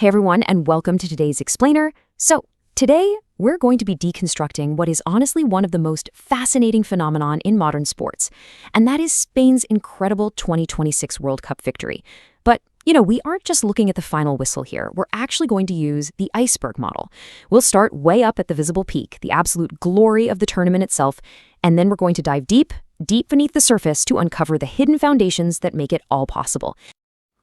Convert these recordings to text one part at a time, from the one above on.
Hey everyone, and welcome to today's Explainer. So, today we're going to be deconstructing what is honestly one of the most fascinating phenomenon in modern sports, and that is Spain's incredible 2026 World Cup victory. But, we aren't just looking at the final whistle here. We're actually going to use the iceberg model. We'll start way up at the visible peak, the absolute glory of the tournament itself, and then we're going to dive deep beneath the surface to uncover the hidden foundations that make it all possible.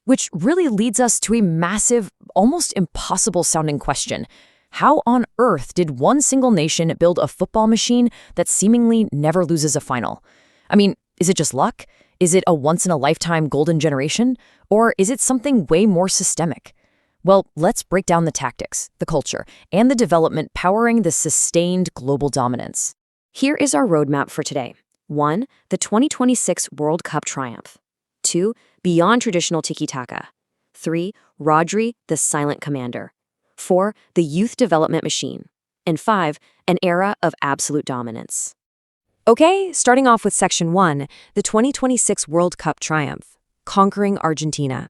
Which really leads us to a massive, almost impossible-sounding question. How on earth did one single nation build a football machine that seemingly never loses a final? I mean, is it just luck? Is it a once-in-a-lifetime golden generation? Or is it something way more systemic? Well, let's break down the tactics, the culture, and the development powering this sustained global dominance. Here is our roadmap for today. 1. The 2026 World Cup triumph. 2. Beyond traditional tiki-taka. 3. Rodri, the silent commander. 4. The youth development machine. And 5. An era of absolute dominance. Okay, starting off with Section 1, the 2026 World Cup triumph, conquering Argentina.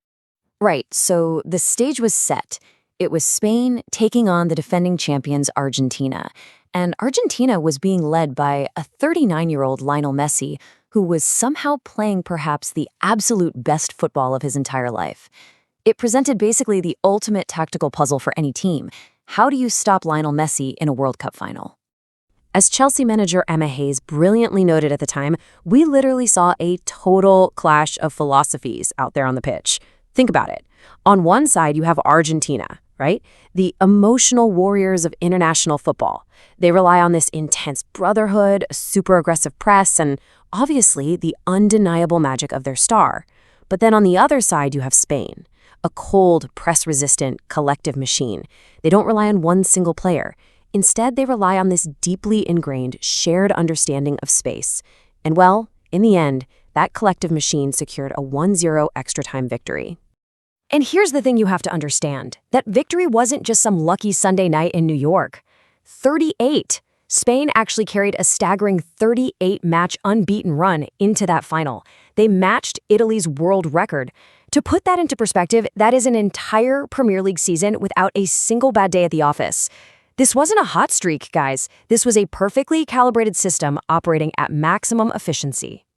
Right, so the stage was set. It was Spain taking on the defending champions Argentina. And Argentina was being led by a 39-year-old Lionel Messi, who was somehow playing perhaps the absolute best football of his entire life. It presented basically the ultimate tactical puzzle for any team. How do you stop Lionel Messi in a World Cup final? As Chelsea manager Emma Hayes brilliantly noted at the time, we literally saw a total clash of philosophies out there on the pitch. Think about it. On one side, you have Argentina, right? The emotional warriors of international football. They rely on this intense brotherhood, super aggressive press, and obviously the undeniable magic of their star. But then on the other side, you have Spain, a cold, press-resistant, collective machine. They don't rely on one single player. Instead, they rely on this deeply ingrained, shared understanding of space. And well, in the end, that collective machine secured a 1-0 extra-time victory. And here's the thing you have to understand. That victory wasn't just some lucky Sunday night in New York. 38. Spain actually carried a staggering 38-match unbeaten run into that final. They matched Italy's world record. To put that into perspective, that is an entire Premier League season without a single bad day at the office. This wasn't a hot streak, guys. This was a perfectly calibrated system operating at maximum efficiency.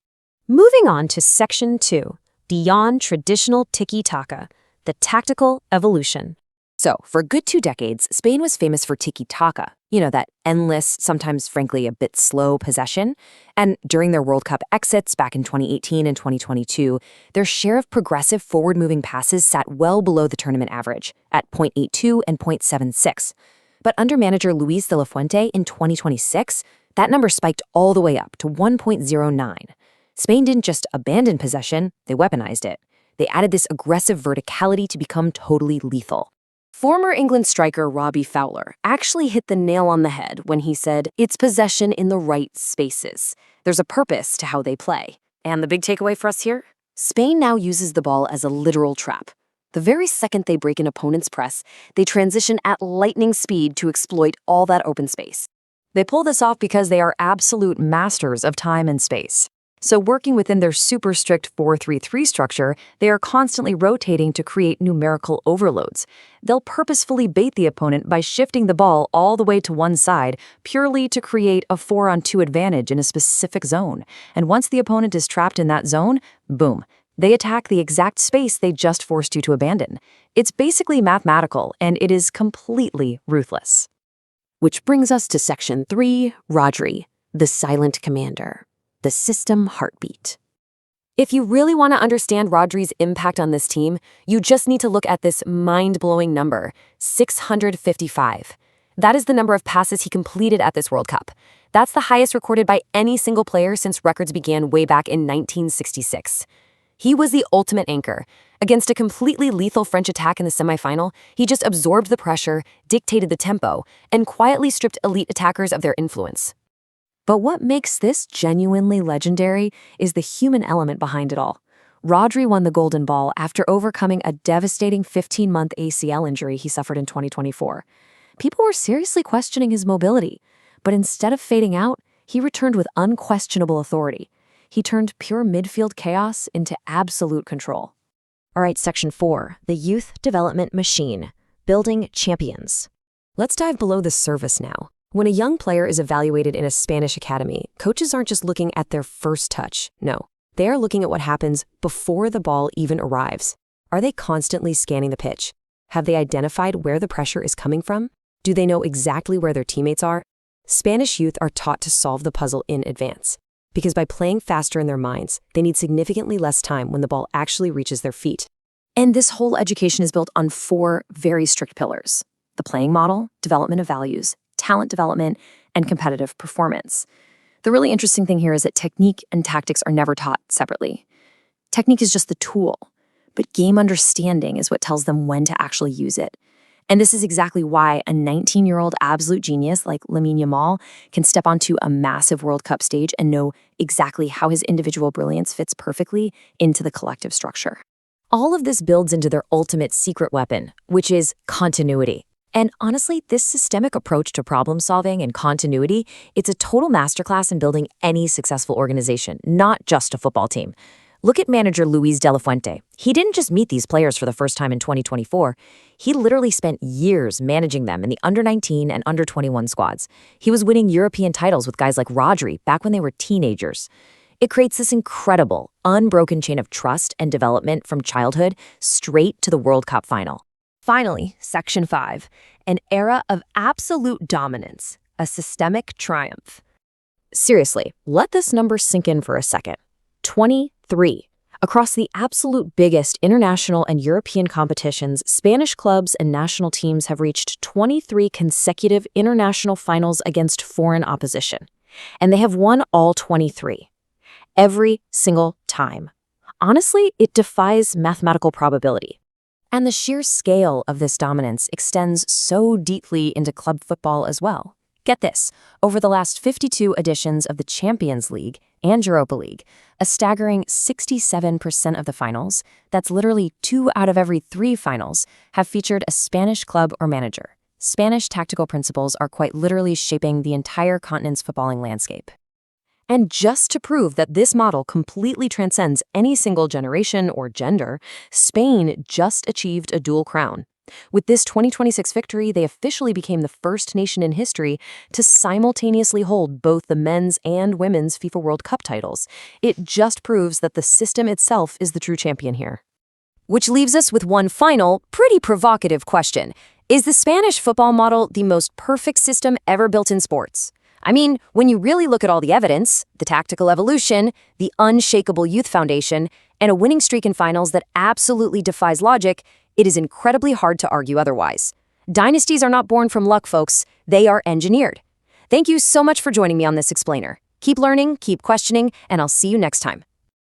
Moving on to Section 2, beyond traditional tiki-taka, the tactical evolution. So, for a good 2 decades, Spain was famous for tiki-taka, that endless, sometimes frankly a bit slow possession. And during their World Cup exits back in 2018 and 2022, their share of progressive forward-moving passes sat well below the tournament average, at 0.82 and 0.76. But under manager Luis de la Fuente in 2026, that number spiked all the way up to 1.09. Spain didn't just abandon possession, they weaponized it. They added this aggressive verticality to become totally lethal. Former England striker Robbie Fowler actually hit the nail on the head when he said, "It's possession in the right spaces. There's a purpose to how they play." And the big takeaway for us here? Spain now uses the ball as a literal trap. The very second they break an opponent's press, they transition at lightning speed to exploit all that open space. They pull this off because they are absolute masters of time and space. So working within their super strict 4-3-3 structure, they are constantly rotating to create numerical overloads. They'll purposefully bait the opponent by shifting the ball all the way to one side, purely to create a 4-on-2 advantage in a specific zone. And once the opponent is trapped in that zone, boom, they attack the exact space they just forced you to abandon. It's basically mathematical, and it is completely ruthless. Which brings us to Section 3, Rodri, the silent commander. The system heartbeat. If you really want to understand Rodri's impact on this team, you just need to look at this mind-blowing number, 655. That is the number of passes he completed at this World Cup. That's the highest recorded by any single player since records began way back in 1966. He was the ultimate anchor. Against a completely lethal French attack in the semifinal, he just absorbed the pressure, dictated the tempo, and quietly stripped elite attackers of their influence. But what makes this genuinely legendary is the human element behind it all. Rodri won the Golden Ball after overcoming a devastating 15-month ACL injury he suffered in 2024. People were seriously questioning his mobility, but instead of fading out, he returned with unquestionable authority. He turned pure midfield chaos into absolute control. All right, Section 4, the youth development machine, building champions. Let's dive below the surface now. When a young player is evaluated in a Spanish academy, coaches aren't just looking at their first touch. No, they are looking at what happens before the ball even arrives. Are they constantly scanning the pitch? Have they identified where the pressure is coming from? Do they know exactly where their teammates are? Spanish youth are taught to solve the puzzle in advance, because by playing faster in their minds, they need significantly less time when the ball actually reaches their feet. And this whole education is built on 4 very strict pillars: the playing model, development of values, talent development, and competitive performance. The really interesting thing here is that technique and tactics are never taught separately. Technique is just the tool, but game understanding is what tells them when to actually use it. And this is exactly why a 19-year-old absolute genius like Lamine Yamal can step onto a massive World Cup stage and know exactly how his individual brilliance fits perfectly into the collective structure. All of this builds into their ultimate secret weapon, which is continuity. And honestly, this systemic approach to problem solving and continuity, it's a total masterclass in building any successful organization, not just a football team. Look at manager Luis de la Fuente. He didn't just meet these players for the first time in 2024. He literally spent years managing them in the under-19 and under-21 squads. He was winning European titles with guys like Rodri back when they were teenagers. It creates this incredible, unbroken chain of trust and development from childhood straight to the World Cup final. Finally, Section 5, an era of absolute dominance, a systemic triumph. Seriously, let this number sink in for a second. 23. Across the absolute biggest international and European competitions, Spanish clubs and national teams have reached 23 consecutive international finals against foreign opposition. And they have won all 23. Every single time. Honestly, it defies mathematical probability. And the sheer scale of this dominance extends so deeply into club football as well. Get this, over the last 52 editions of the Champions League and Europa League, a staggering 67% of the finals, that's literally 2 out of every 3 finals, have featured a Spanish club or manager. Spanish tactical principles are quite literally shaping the entire continent's footballing landscape. And just to prove that this model completely transcends any single generation or gender, Spain just achieved a dual crown. With this 2026 victory, they officially became the first nation in history to simultaneously hold both the men's and women's FIFA World Cup titles. It just proves that the system itself is the true champion here. Which leaves us with one final, pretty provocative question. Is the Spanish football model the most perfect system ever built in sports? I mean, when you really look at all the evidence, the tactical evolution, the unshakable youth foundation, and a winning streak in finals that absolutely defies logic, it is incredibly hard to argue otherwise. Dynasties are not born from luck, folks. They are engineered. Thank you so much for joining me on this explainer. Keep learning, keep questioning, and I'll see you next time.